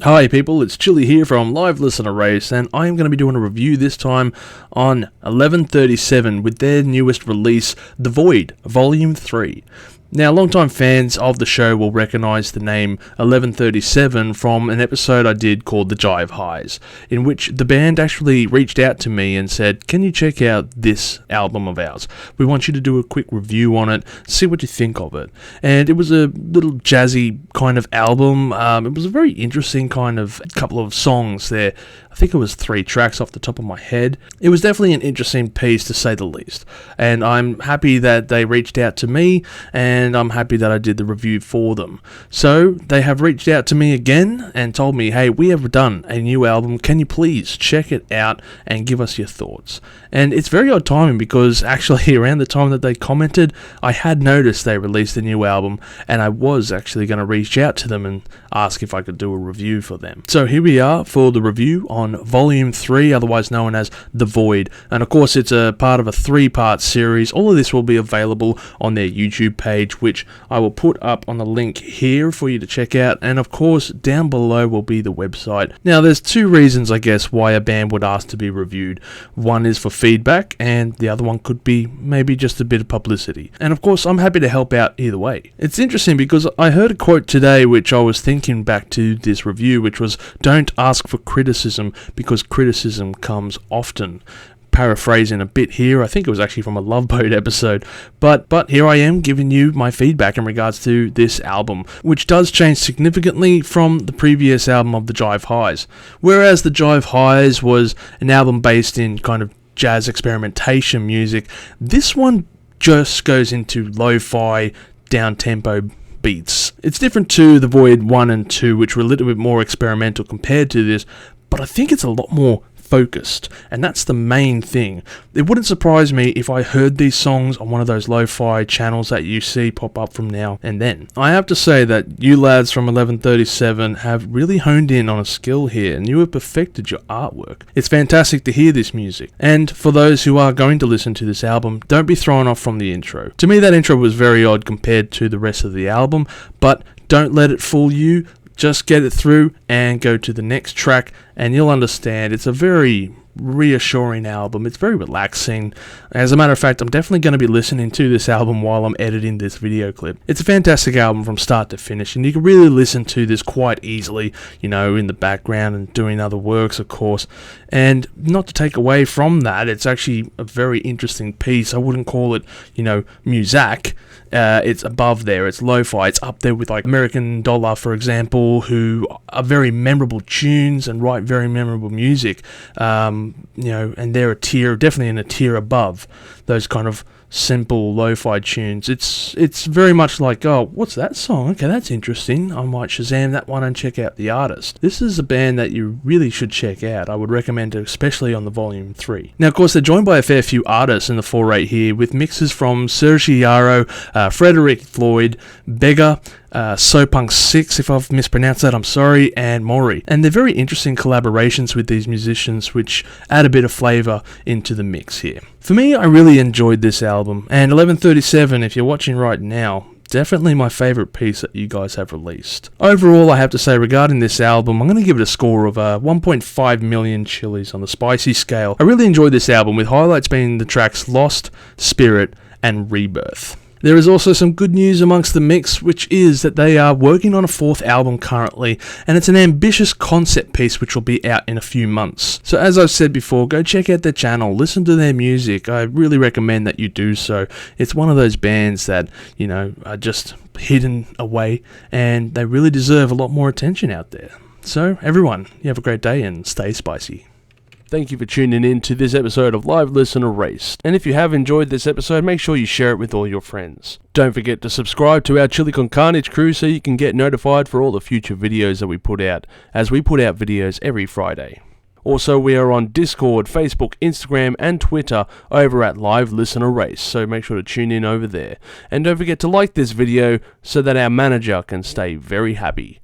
Hi people, it's Chilli here from Live Listener Race, and I am going to be doing a review this time on 1137 with their newest release, The Void, Volume 3. Now, longtime fans of the show will recognise the name 1137 from an episode I did called The Jive Highs, in which the band actually reached out to me and said, can you check out this album of ours? We want you to do a quick review on it, see what you think of it. And it was a little jazzy kind of album. It was a very interesting kind of couple of songs there. I think it was 3 tracks off the top of my head. It was definitely an interesting piece, to say the least. And I'm happy that they reached out to me, and I'm happy that I did the review for them. So they have reached out to me again and told me, hey, we have done a new album. Can you please check it out and give us your thoughts? And it's very odd timing, because actually around the time that they commented, I had noticed they released a new album, and I was actually going to reach out to them and ask if I could do a review for them. So here we are for the review on Volume 3, otherwise known as The Void. And of course, it's a part of a 3-part series. All of this will be available on their YouTube page, which I will put up on the link here for you to check out. And of course, down below will be the website. Now, there's 2 reasons, I guess, why a band would ask to be reviewed. One is for feedback, and the other one could be maybe just a bit of publicity. And of course, I'm happy to help out either way. It's interesting because I heard a quote today which I was thinking back to this review, which was, don't ask for criticism because criticism comes often. Paraphrasing a bit here, I think it was actually from a Love Boat episode, but here I am giving you my feedback in regards to this album, which does change significantly from the previous album of The Jive Highs. Whereas The Jive Highs was an album based in kind of jazz experimentation music, this one just goes into lo-fi, down-tempo beats. It's different to The Void 1 and 2, which were a little bit more experimental compared to this, but I think it's a lot more focused, and that's the main thing. It wouldn't surprise me if I heard these songs on one of those lo-fi channels that you see pop up from now and then. I have to say that you lads from 1137 have really honed in on a skill here, and you have perfected your artwork. It's fantastic to hear this music, and for those who are going to listen to this album, don't be thrown off from the intro. To me, that intro was very odd compared to the rest of the album, but don't let it fool you. Just get it through and go to the next track, and you'll understand it's a very reassuring album. It's very relaxing. As a matter of fact, I'm definitely going to be listening to this album while I'm editing this video clip. It's a fantastic album from start to finish, and you can really listen to this quite easily, you know, in the background and doing other works, of course. And not to take away from that, it's actually a very interesting piece. I wouldn't call it, you know, muzak. It's above there. It's lo-fi. It's up there with like American Dollar, for example, who are very memorable tunes and write very memorable music. You know, and they're definitely in a tier above those kind of simple lo-fi tunes. It's very much like, oh, what's that song? Okay, that's interesting. I might Shazam that one and check out the artist. This is a band that you really should check out. I would recommend it, especially on the Volume 3. Now, of course, they're joined by a fair few artists in the 4/8 here, with mixes from Serge Yarrow, Frederick Floyd, Beggar, Sopunk 6, if I've mispronounced that, I'm sorry, and Maury. And they're very interesting collaborations with these musicians, which add a bit of flavour into the mix here. For me, I really enjoyed this album, and 1137, if you're watching right now, definitely my favourite piece that you guys have released. Overall, I have to say, regarding this album, I'm going to give it a score of 1.5 million chilies on the spicy scale. I really enjoyed this album, with highlights being the tracks Lost, Spirit, and Rebirth. There is also some good news amongst the mix, which is that they are working on a 4th album currently, and it's an ambitious concept piece which will be out in a few months. So as I've said before, go check out their channel, listen to their music. I really recommend that you do so. It's one of those bands that, you know, are just hidden away, and they really deserve a lot more attention out there. So everyone, you have a great day and stay spicy. Thank you for tuning in to this episode of Live Listener Race. And if you have enjoyed this episode, make sure you share it with all your friends. Don't forget to subscribe to our Chilli Con Carnage Crew so you can get notified for all the future videos that we put out, as we put out videos every Friday. Also, we are on Discord, Facebook, Instagram, and Twitter over at Live Listener Race, so make sure to tune in over there. And don't forget to like this video so that our manager can stay very happy.